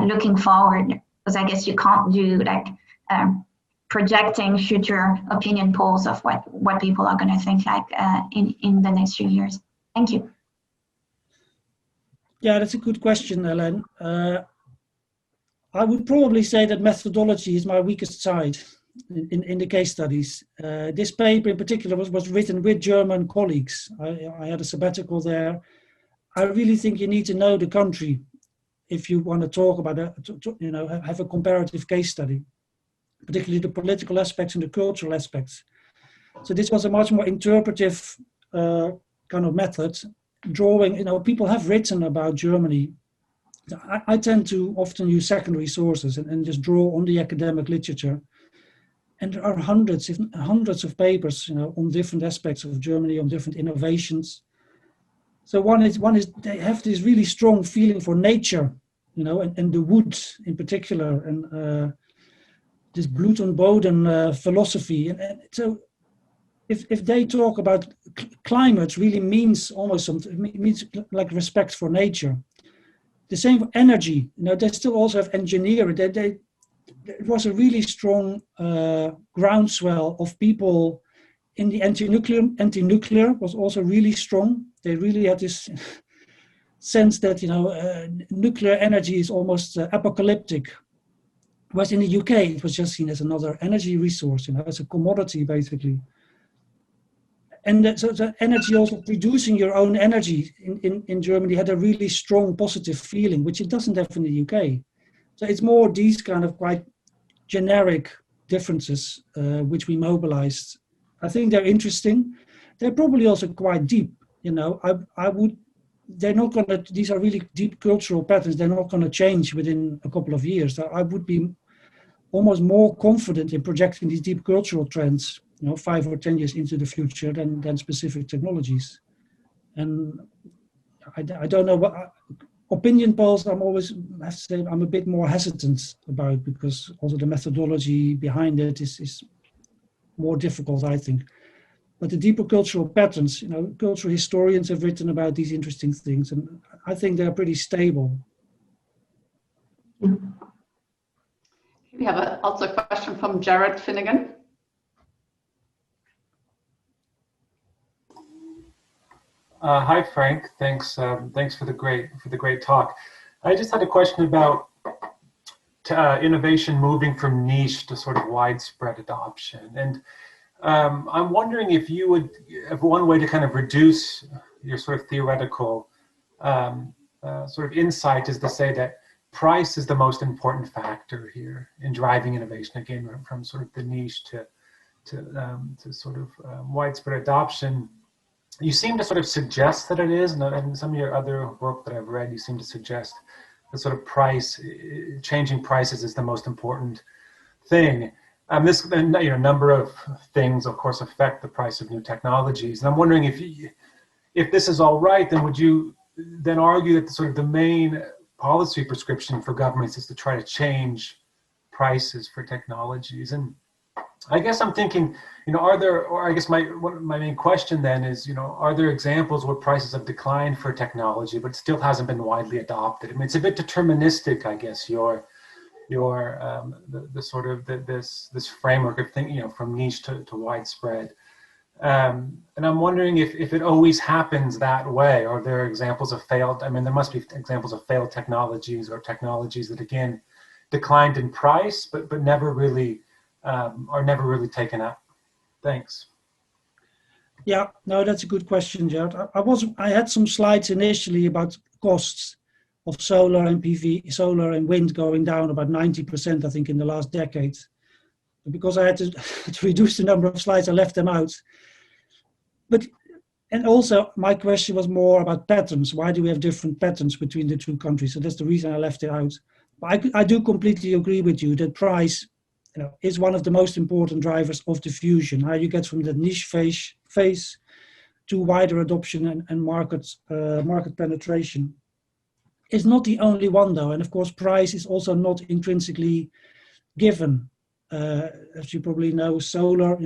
Speaker 7: looking forward? Because I guess you can't do projecting future opinion polls of what people are going to think in the next few years. Thank you.
Speaker 2: Yeah, that's a good question, Ellen. I would probably say that methodology is my weakest side in the case studies. This paper in particular was written with German colleagues. I had a sabbatical there. I really think you need to know the country if you want to talk about have a comparative case study, particularly the political aspects and the cultural aspects. So this was a much more interpretive kind of method, drawing, people have written about Germany. I tend to often use secondary sources and just draw on the academic literature. And there are hundreds of papers, on different aspects of Germany, on different innovations. So one is they have this really strong feeling for nature, and the woods in particular, and this Blut und Boden philosophy. And so if they talk about climate, really means almost something, it means like respect for nature. The same for energy. They still also have engineering. It was a really strong groundswell of people in the anti-nuclear was also really strong. They really had this sense that nuclear energy is almost apocalyptic. Whereas in the UK, it was just seen as another energy resource, as a commodity basically. And so the energy, also producing your own energy in Germany, had a really strong positive feeling, which it doesn't have in the UK. So it's more these kind of quite generic differences which we mobilized. I think they're interesting. They're probably also quite deep. They're not going to, these are really deep cultural patterns. They're not going to change within a couple of years. I would be almost more confident in projecting these deep cultural trends, 5 or 10 years into the future than specific technologies. And I don't know what opinion polls. I have to say I'm a bit more hesitant about, because also the methodology behind it is more difficult, I think. But the deeper cultural patterns, cultural historians have written about these interesting things, and I think they're pretty stable.
Speaker 1: We have also a question from Jared Finnegan.
Speaker 8: Hi, Frank. Thanks for the great talk. I just had a question about innovation moving from niche to sort of widespread adoption, and I'm wondering if you would, if one way to kind of reduce your sort of theoretical sort of insight is to say that price is the most important factor here in driving innovation, again, from sort of the niche to sort of widespread adoption. You seem to sort of suggest that it is, and some of your other work that I've read, you seem to suggest that sort of changing prices is the most important thing. This number of things, of course, affect the price of new technologies. And I'm wondering if this is all right, then would you then argue that sort of the main policy prescription for governments is to try to change prices for technologies? And I guess I'm thinking, are there, or I guess my main question then is, are there examples where prices have declined for technology, but still hasn't been widely adopted? I mean, it's a bit deterministic, I guess, this framework of thinking, from niche to widespread. And I'm wondering if it always happens that way, or there are examples of failed, I mean, there must be examples of failed technologies or technologies that, again, declined in price, but never really, are never really taken up. Thanks.
Speaker 2: Yeah, no, that's a good question, Jared. I had some slides initially about costs of solar and PV, solar and wind going down about 90%, I think, in the last decade. Because I had to reduce the number of slides, I left them out. But And also, my question was more about patterns. Why do we have different patterns between the two countries? So that's the reason I left it out. But I do completely agree with you that price, is one of the most important drivers of diffusion. How you get from the niche phase to wider adoption and market penetration. Is not the only one though, and of course, price is also not intrinsically given. As you probably know, solar,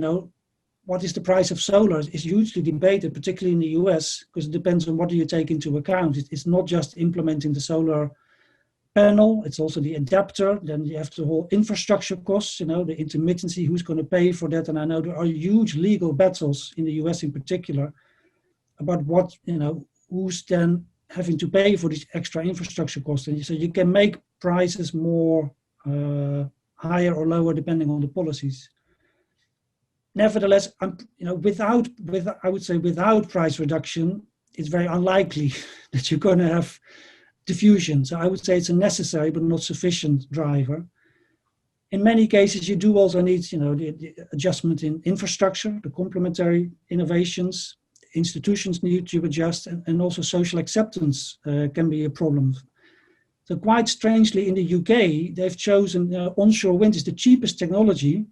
Speaker 2: what is the price of solar is hugely debated, particularly in the US, because it depends on what do you take into account. It's not just implementing the solar panel, it's also the adapter, then you have the whole infrastructure costs, the intermittency, who's going to pay for that. And I know there are huge legal battles in the US in particular about what, who's then having to pay for these extra infrastructure costs. And so you can make prices more higher or lower depending on the policies. Nevertheless, without price reduction, it's very unlikely that you're going to have diffusion. So I would say it's a necessary but not sufficient driver. In many cases, you do also need, the adjustment in infrastructure, the complementary innovations. Institutions need to adjust, and also social acceptance can be a problem. So quite strangely, in the UK, they've chosen onshore wind is the cheapest technology,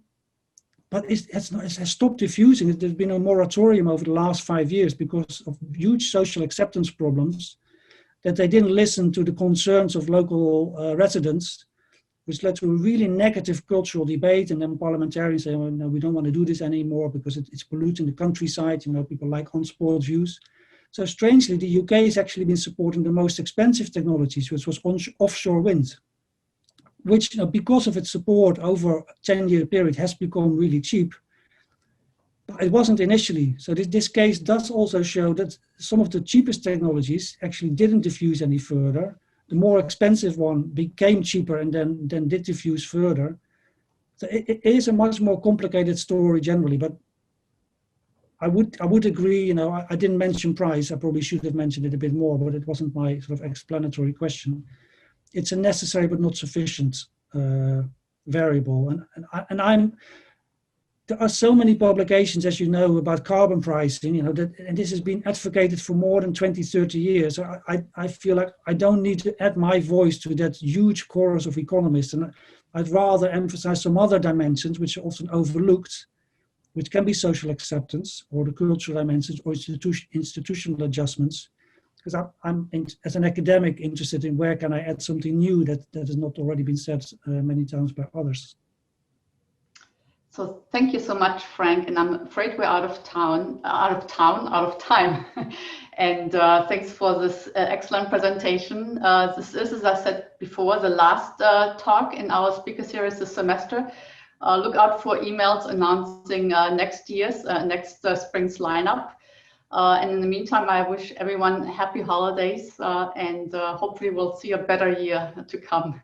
Speaker 2: but it has stopped diffusing. There's been a moratorium over the last 5 years because of huge social acceptance problems, that they didn't listen to the concerns of local residents, which led to a really negative cultural debate. And then parliamentarians say, well, no, we don't want to do this anymore because it's polluting the countryside. People like unspoiled views. So strangely, the UK has actually been supporting the most expensive technologies, which was offshore wind, which, because of its support over a 10-year period, has become really cheap. But it wasn't initially. So this case does also show that some of the cheapest technologies actually didn't diffuse any further. The more expensive one became cheaper and then did diffuse further. So it is a much more complicated story generally, but I would agree, I didn't mention price. I probably should have mentioned it a bit more, but it wasn't my sort of explanatory question. It's a necessary but not sufficient variable. And there are so many publications, as you know, about carbon pricing, and this has been advocated for more than 20, 30 years. So I feel like I don't need to add my voice to that huge chorus of economists. And I'd rather emphasize some other dimensions, which are often overlooked, which can be social acceptance or the cultural dimensions or institutional adjustments. Because I'm as an academic, interested in where can I add something new that has not already been said many times by others.
Speaker 1: So thank you so much, Frank. And I'm afraid we're out of time. And thanks for this excellent presentation. This is, as I said before, the last talk in our speaker series this semester. Look out for emails announcing next spring's lineup. And in the meantime, I wish everyone happy holidays and hopefully we'll see a better year to come.